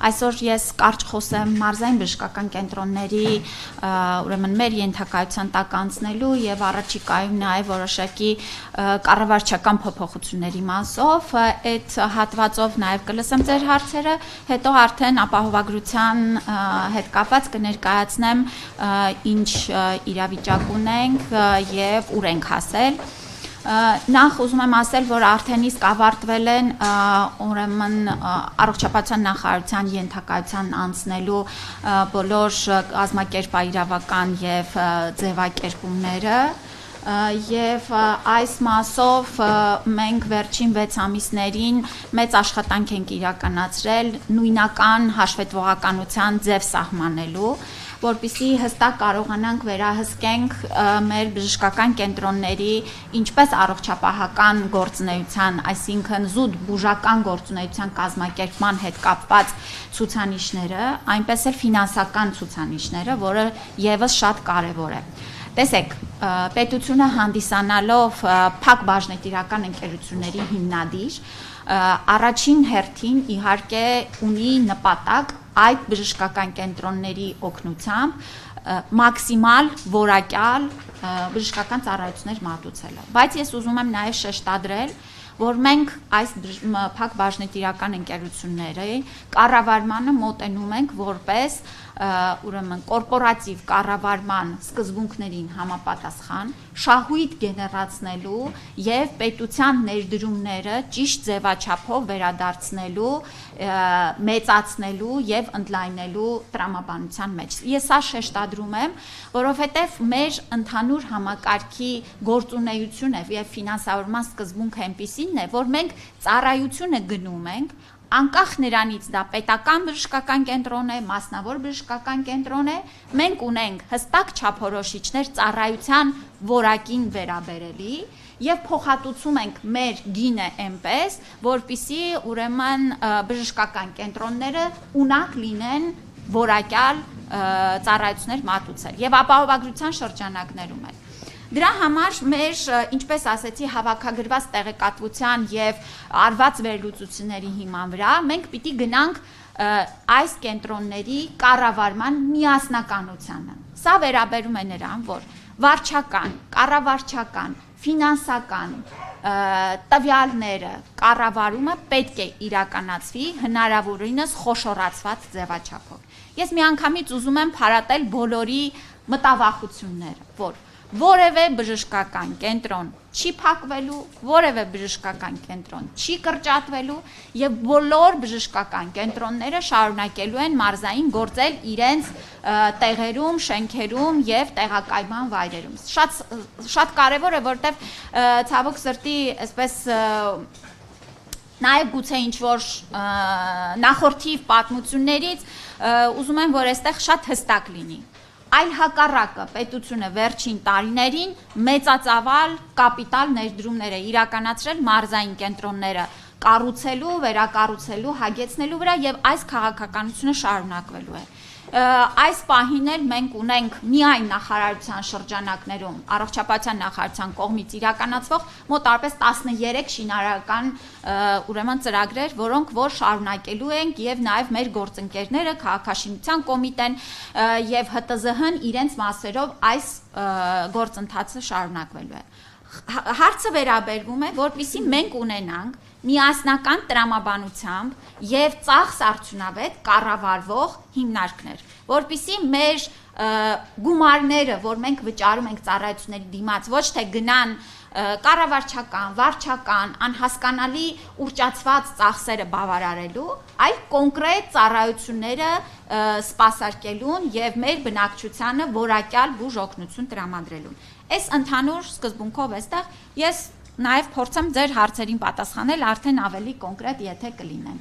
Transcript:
Այսօր ես կարճ խոսեմ մարզային բժշկական կենտրոնների ուրեմն մեր ենթակայության տակ անցնելու եւ առաջիկայում նաեւ որոշակի կառավարչական փոփոխությունների մասով այդ հատվածով նաեւ կլսեմ ձեր հարցերը, հետո արդեն ապահովագրության հետ կապված կներկայացնեմ ինչ իրավիճակ ունենք եւ ուր ենք հասել։ Նախ ուզում եմ ասել, որ արդեն իսկ ավարտվել են ուրեմն առողջապահության նախարարության ենթակայության անցնելու բոլոր կազմակերպաիրավական եւ ձևակերպումները եւ այս մասով մենք վերջին 6 ամիսներին մեծ աշխատանք ենք իրականացրել նույնական հաշվետվողականության ձև սահմանելու, որպեսզի հստակ կարողանանք վերահսկենք մեր բժշկական կենտրոնների ինչպես առողջապահական գործունեության, այսինքն զուտ բուժական գործունեության կազմակերպման հետ կապված ցուցանիշները, այնպես էլ ֆինանսական ցուցանիշները, որը եւս շատ կարեւոր է։ Տեսեք, պետությունը հանդիսանալով փակ բաժնետիրական ընկերությունների հիմնադիր, առաջին հերթին իհարկե ունի նպատակ այդ բժշկական կենտրոնների օգնությամբ մաքսիմալ որակյալ բժշկական ծառայություններ մատուցելը։ Բայց ես ուզում եմ նաև շեշտադրել, որ մենք այս փակ բաժնետիրական ընկերությունների կառավարմանը մոտենում ենք որպես ուրեմն կորպորատիվ կառավարման սկզբունքներին համապատասխան շահույթ գեներացնելու եւ պետության ներդրումները ճիշտ ձևաչափով վերադարձնելու, մեծացնելու եւ ընդլայնելու տրամաբանության մեջ։ Ես սա շեշտադրում եմ, որովհետեւ մեր ընդհանուր համակարգի գործունեությունը եւ ֆինանսավորման սկզբունքը այնպիսին է, որ մենք ծառայությունը գնում ենք անկախ նրանից դա պետական բժշկական կենտրոն է, մասնավոր բժշկական կենտրոն է, մենք ունենք հստակ չափորոշիչներ ծառայության որակին վերաբերելի եւ փոխհատուցում ենք մեր գինը այնպես, որպեսզի ուրեմն բժշկական կենտրոնները ունակ լինեն որակյալ ծառայություններ մատուցել եւ ապահովագրության շրջանակներում էլ։ Դրա համար մեր, ինչպես ասեցի, հավաքագրված տեղեկատվության եւ արված վերլուծությունների հիման վրա մենք պիտի գնանք այս կենտրոնների կառավարման միասնականությանը։ Սա վերաբերում է նրան, որ վարչական, կառավարչական, ֆինանսական տվյալները կառավարումը պետք է իրականացվի հնարավորինս խոշորացված ձևաչափով։ Ես միանգամից ուզում եմ փարատել բոլորի մտավախությունները, որ որևէ բժշկական կենտրոն չի փակվելու, որևէ բժշկական կենտրոն չի կրճատվելու եւ բոլոր բժշկական կենտրոնները շարունակելու են մարզային գործել իրենց տեղերում, շենքերում եւ տեղակայման վայրերում։ Շատ կարեւոր է, որտեւ ցավոք սրտի, այսպես նաեւ գուցե ինչ-որ նախորդիվ պատմություններից ուզում եմ, որ այստեղ շատ հստակ լինի։ Այլ հակառակը պետությունը վերջին տարիներին մեծածավալ կապիտալ ներդրումներ է իրականացրել մարզային կենտրոնները կառուցելու, վերակառուցելու, հագեցնելու վրա եւ այս քաղաքականությունը շարունակվելու է։ Այս պահին էլ մենք ունենք միայն նախարարության շրջանակներում առողջապահության նախարարության կողմից իրականացվող մոտարպես 13 շինարարական ուրեմն ծրագրեր, որոնք որ շարունակելու ենք եւ նաեւ մեր գործընկերները քաղաքաշինության կոմիտեն եւ ՀՏԶՀ-ն իրենց մասերով այս գործընթացը շարունակվելու է։ Հարցը վերաբերվում է, որպեսզի մենք ունենանք միասնական տրամաբանությամբ եւ ծախս արդյունավետ կառավարվող հիմնարկներ, որպեսզի մեր գումարները, որ մենք վճարում ենք ծառայությունների դիմաց, ոչ թե գնան կառավարչական, վարչական, անհասկանալի ուռճացված ծախսերը բավարարելու, այլ կոնկրետ ծառայությունները սպասարկելուն եւ մեր բնակչությանը որակյալ բուժ օգնություն տրամադրելուն։ Այս ընդհանուր սկզբունքով էստեղ ես նաև փորձեմ ձեր հարցերին պատասխանել արդեն ավելի կոնկրետ, եթե կլինեն։